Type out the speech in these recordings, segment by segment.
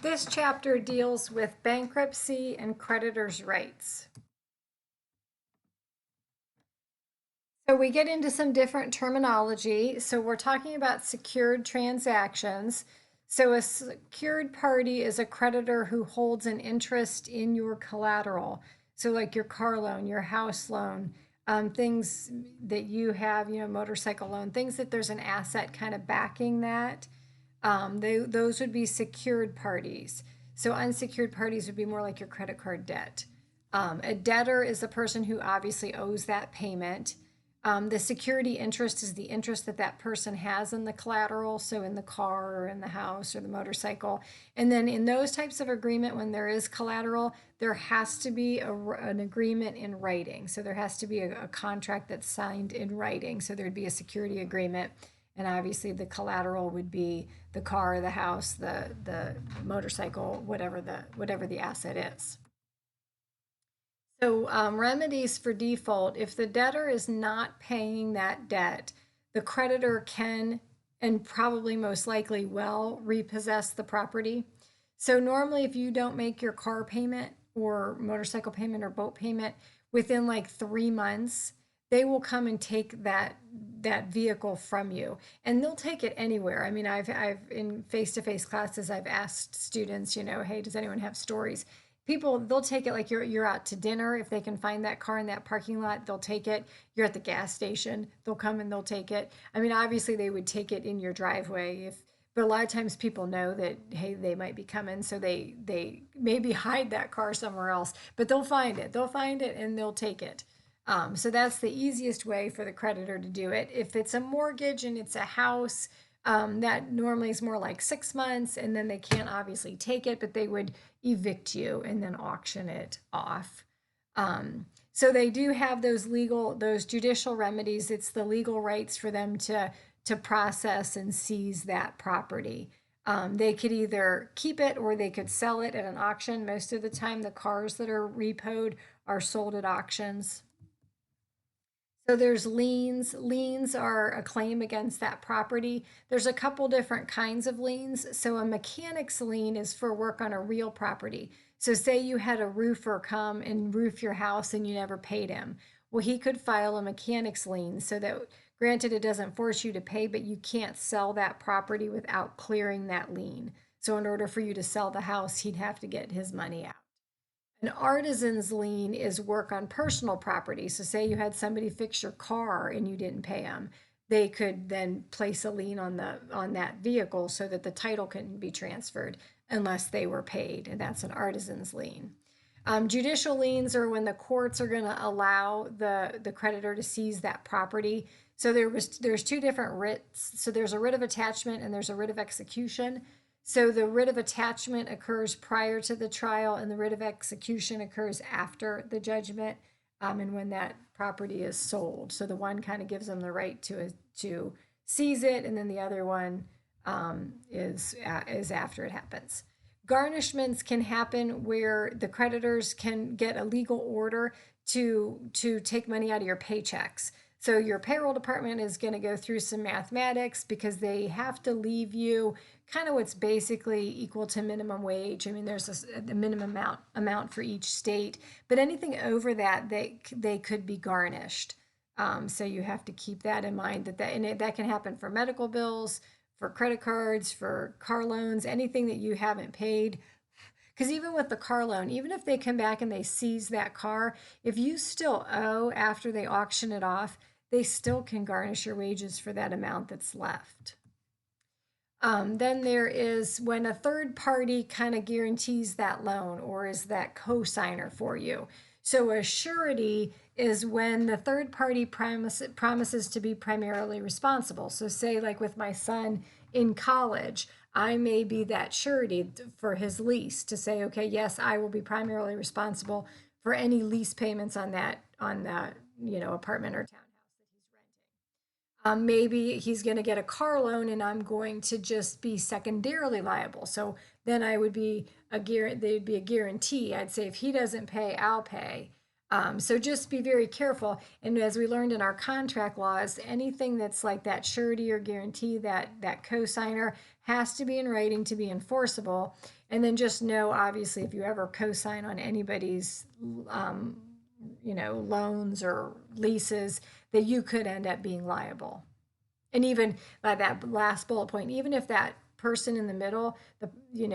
This chapter deals with bankruptcy and creditors' rights. So we get into some different terminology. So we're talking about secured transactions. So a secured party is a creditor who holds an interest in your collateral. So like your car loan, your house loan, things that you have, motorcycle loan, things that there's an asset kind of backing that. Those would be secured parties. So unsecured parties would be more like your credit card debt. A debtor is the person who obviously owes that payment. The security interest is the interest that that person has in the collateral, so in the car or in the house or the motorcycle. And then in those types of agreement, when there is collateral, there has to be an agreement in writing. So there has to be a contract that's signed in writing. So there'd be a security agreement. And obviously the collateral would be the car, the house, the motorcycle, whatever the asset is. So remedies for default: if the debtor is not paying that debt, the creditor can, and probably most likely will, repossess the property. So normally if you don't make your car payment or motorcycle payment or boat payment within like 3 months, they will come and take that vehicle from you, and they'll take it anywhere. I mean, I've in face-to-face classes, I've asked students, hey, does anyone have stories? People, they'll take it like you're out to dinner. If they can find that car in that parking lot, they'll take it. You're at the gas station, they'll come and they'll take it. I mean, obviously they would take it in your driveway, but a lot of times people know that, hey, they might be coming, so they maybe hide that car somewhere else, but they'll find it and they'll take it. So that's the easiest way for the creditor to do it. If it's a mortgage and it's a house, that normally is more like 6 months, and then they can't obviously take it, but they would evict you and then auction it off. So they do have those judicial remedies. It's the legal rights for them to process and seize that property. They could either keep it or they could sell it at an auction. Most of the time, the cars that are repoed are sold at auctions. So there's liens. Liens are a claim against that property. There's a couple different kinds of liens. So a mechanic's lien is for work on a real property. So say you had a roofer come and roof your house and you never paid him. Well, he could file a mechanic's lien, so that, granted, it doesn't force you to pay, but you can't sell that property without clearing that lien. So in order for you to sell the house, he'd have to get his money out. An artisan's lien is work on personal property. So say you had somebody fix your car and you didn't pay them. They could then place a lien on that vehicle so that the title couldn't be transferred unless they were paid, and that's an artisan's lien. Judicial liens are when the courts are going to allow the creditor to seize that property. So there's two different writs. So there's a writ of attachment and there's a writ of execution. So the writ of attachment occurs prior to the trial, and the writ of execution occurs after the judgment, and when that property is sold. So the one kind of gives them the right to seize it, and then the other one is after it happens. Garnishments can happen where the creditors can get a legal order to take money out of your paychecks. So your payroll department is going to go through some mathematics because they have to leave you kind of what's basically equal to minimum wage. I mean, there's a minimum amount for each state, but anything over that, they could be garnished. So you have to keep that in mind, that can happen for medical bills, for credit cards, for car loans, anything that you haven't paid. Because even with the car loan, even if they come back and they seize that car, if you still owe after they auction it off, they still can garnish your wages for that amount that's left. Then there is when a third party kind of guarantees that loan or is that co-signer for you. So a surety is when the third party promises to be primarily responsible. So say like with my son in college, I may be that surety for his lease to say, okay, yes, I will be primarily responsible for any lease payments on that apartment or townhouse that he's renting. Maybe he's going to get a car loan and I'm going to just be secondarily liable. So then there'd be a guarantee. I'd say if he doesn't pay, I'll pay. So just be very careful. And as we learned in our contract laws, anything that's like that surety or guarantee, that co-signer has to be in writing to be enforceable. And then just know, obviously, if you ever co-sign on anybody's, loans or leases, that you could end up being liable. And even by that last bullet point, even if that person in the middle,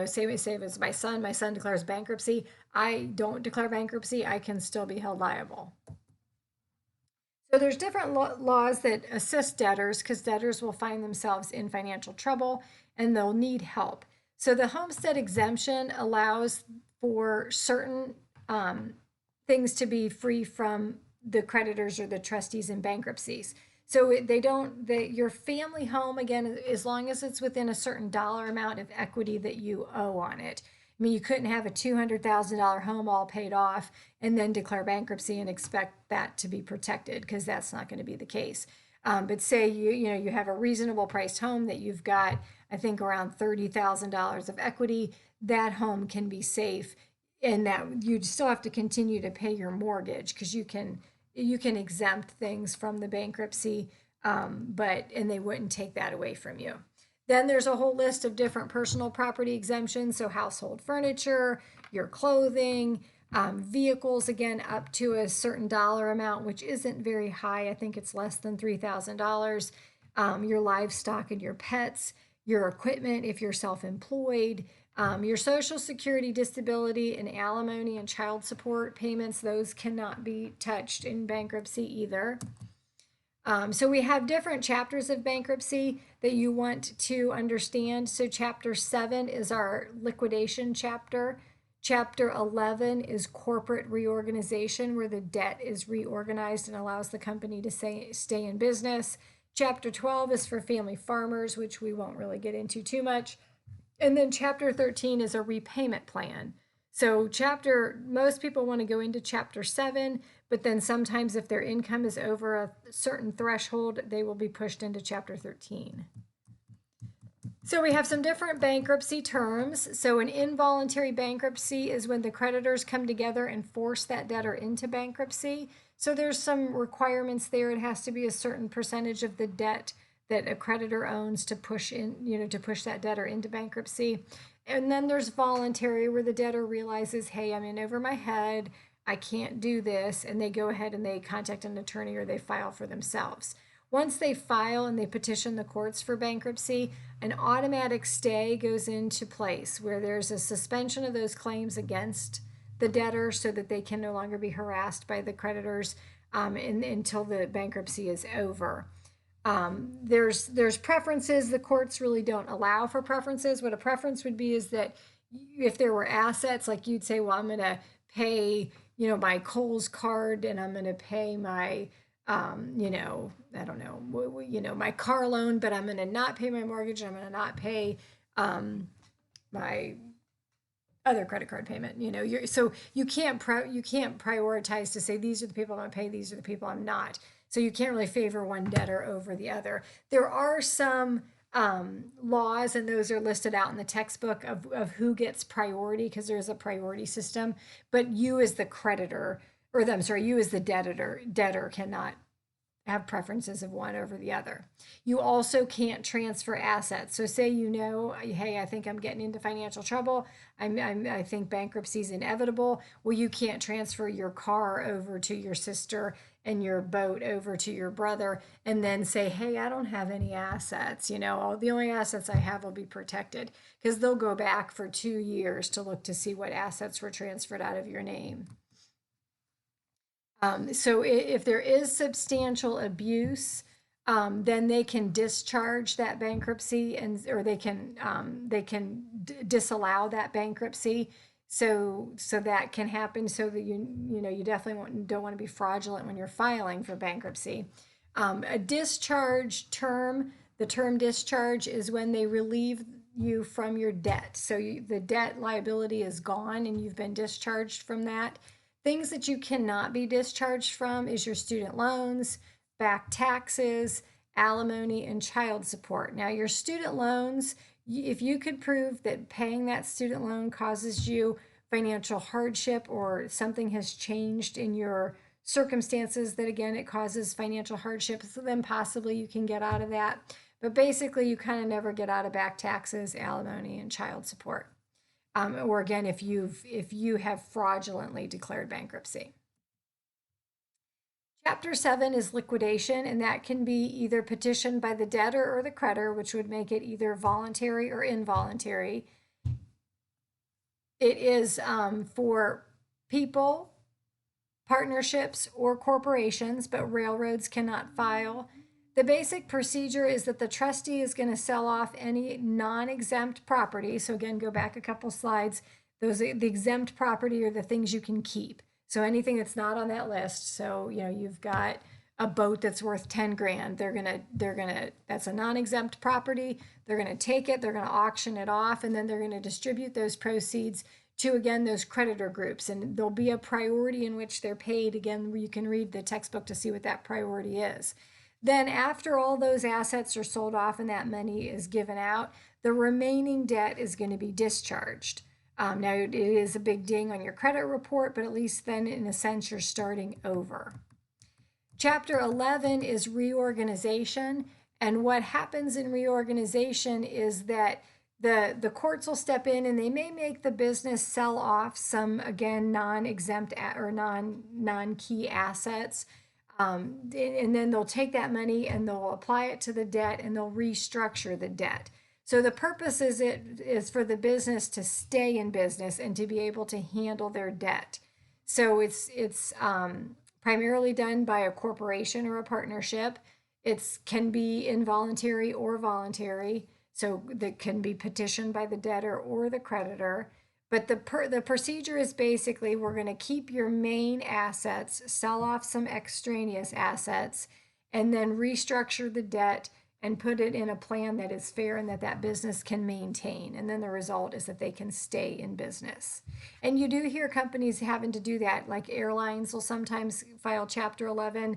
say it was my son declares bankruptcy, I don't declare bankruptcy, I can still be held liable. So there's different laws that assist debtors, because debtors will find themselves in financial trouble and they'll need help. So the homestead exemption allows for certain things to be free from the creditors or the trustees in bankruptcies. So your family home, again, as long as it's within a certain dollar amount of equity that you owe on it. I mean, you couldn't have a $200,000 home all paid off and then declare bankruptcy and expect that to be protected, because that's not going to be the case. But say you have a reasonable priced home that you've got, I think, around $30,000 of equity, that home can be safe, and that you still have to continue to pay your mortgage, because you can exempt things from the bankruptcy, and they wouldn't take that away from you. Then there's a whole list of different personal property exemptions. So household furniture, your clothing, vehicles, again, up to a certain dollar amount, which isn't very high. I think it's less than $3,000. Your livestock and your pets, your equipment if you're self-employed, your Social Security, disability, and alimony and child support payments, those cannot be touched in bankruptcy either. So we have different chapters of bankruptcy that you want to understand. So Chapter 7 is our liquidation chapter. Chapter 11 is corporate reorganization, where the debt is reorganized and allows the company to stay in business. Chapter 12 is for family farmers, which we won't really get into too much. And then Chapter 13 is a repayment plan. So most people want to go into Chapter 7, but then sometimes if their income is over a certain threshold, they will be pushed into Chapter 13. So we have some different bankruptcy terms. So an involuntary bankruptcy is when the creditors come together and force that debtor into bankruptcy. So there's some requirements there. It has to be a certain percentage of the debt that a creditor owns to push that debtor into bankruptcy. And then there's voluntary, where the debtor realizes, hey, I'm in over my head, I can't do this, and they go ahead and they contact an attorney or they file for themselves. Once they file and they petition the courts for bankruptcy, an automatic stay goes into place, where there's a suspension of those claims against the debtor so that they can no longer be harassed by the creditors until the bankruptcy is over. There's preferences. The courts really don't allow for preferences. What a preference would be is that if there were assets, like you'd say, well, I'm going to pay, my Kohl's card, and I'm going to pay my, I don't know, my car loan, but I'm going to not pay my mortgage. And I'm going to not pay my other credit card payment. So you can't prioritize to say, these are the people I'm going to pay, these are the people I'm not. So you can't really favor one debtor over the other. There are some laws, and those are listed out in the textbook of who gets priority, because there's a priority system. But you as the creditor, you as the debtor cannot have preferences of one over the other. You also can't transfer assets. So say hey, I think I'm getting into financial trouble. I think bankruptcy is inevitable. Well, you can't transfer your car over to your sister and your boat over to your brother and then say, hey, I don't have any assets. The only assets I have will be protected, because they'll go back for 2 years to look to see what assets were transferred out of your name. So if there is substantial abuse, then they can discharge that bankruptcy, or they can disallow that bankruptcy. So that can happen, so that you definitely don't want to be fraudulent when you're filing for bankruptcy. A discharge term, the term discharge, is when they relieve you from your debt. So the debt liability is gone and you've been discharged from that. Things that you cannot be discharged from is your student loans, back taxes, alimony, and child support. Now, your student loans, if you could prove that paying that student loan causes you financial hardship, or something has changed in your circumstances that, again, it causes financial hardship, so then possibly you can get out of that. But basically, you kind of never get out of back taxes, alimony, and child support. Or again, if you have fraudulently declared bankruptcy. Chapter 7 is liquidation, and that can be either petitioned by the debtor or the creditor, which would make it either voluntary or involuntary. It is for people, partnerships, or corporations, but railroads cannot file. The basic procedure is that the trustee is going to sell off any non-exempt property. So again, go back a couple slides. The exempt property are the things you can keep. So anything that's not on that list. So, you've got a boat that's worth 10 grand. That's a non-exempt property. They're going to take it, they're going to auction it off, and then they're going to distribute those proceeds to, again, those creditor groups. And there'll be a priority in which they're paid. Again, you can read the textbook to see what that priority is. Then after all those assets are sold off and that money is given out, the remaining debt is going to be discharged. Now, it is a big ding on your credit report, but at least then, in a sense, you're starting over. Chapter 11 is reorganization. And what happens in reorganization is that the courts will step in and they may make the business sell off some, again, non-exempt or non-key assets. And then they'll take that money and they'll apply it to the debt and they'll restructure the debt. So the purpose is for the business to stay in business and to be able to handle their debt. So it's primarily done by a corporation or a partnership. It can be involuntary or voluntary. So that can be petitioned by the debtor or the creditor. But the procedure is basically, we're going to keep your main assets, sell off some extraneous assets, and then restructure the debt and put it in a plan that is fair and that business can maintain. And then the result is that they can stay in business. And you do hear companies having to do that, like airlines will sometimes file Chapter 11.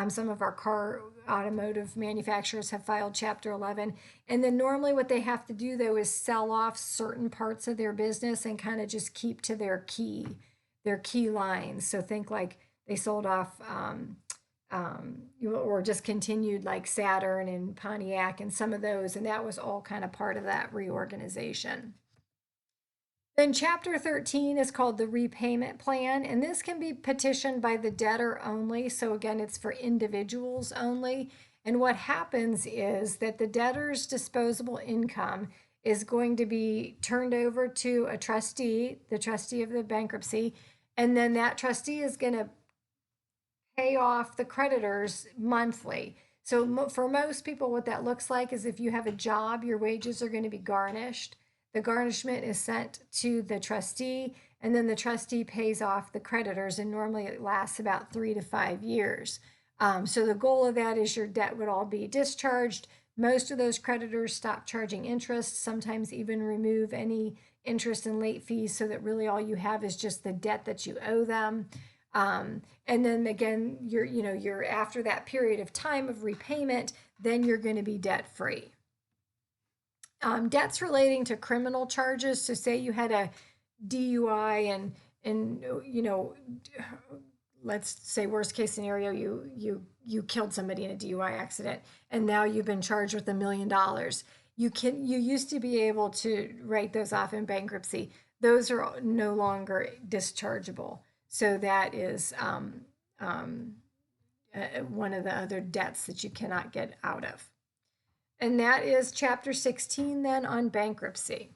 Some of our automotive manufacturers have filed Chapter 11. And then normally what they have to do, though, is sell off certain parts of their business and kind of just keep to their key lines. So think like they sold off or just continued like Saturn and Pontiac and some of those, and that was all kind of part of that reorganization. Then Chapter 13 is called the repayment plan, and this can be petitioned by the debtor only. So again, it's for individuals only. And what happens is that the debtor's disposable income is going to be turned over to a trustee, the trustee of the bankruptcy, and then that trustee is going to pay off the creditors monthly. So for most people, what that looks like is if you have a job, your wages are going to be garnished. The garnishment is sent to the trustee, and then the trustee pays off the creditors, and normally it lasts about 3 to 5 years. So the goal of that is your debt would all be discharged. Most of those creditors stop charging interest, sometimes even remove any interest and late fees, so that really all you have is just the debt that you owe them. And then again, you're after that period of time of repayment, then you're going to be debt free. Debts relating to criminal charges. So say you had a DUI and let's say worst case scenario, you killed somebody in a DUI accident, and now you've been charged with $1 million. You used to be able to write those off in bankruptcy. Those are no longer dischargeable. So that is one of the other debts that you cannot get out of. And that is Chapter 16 then on bankruptcy.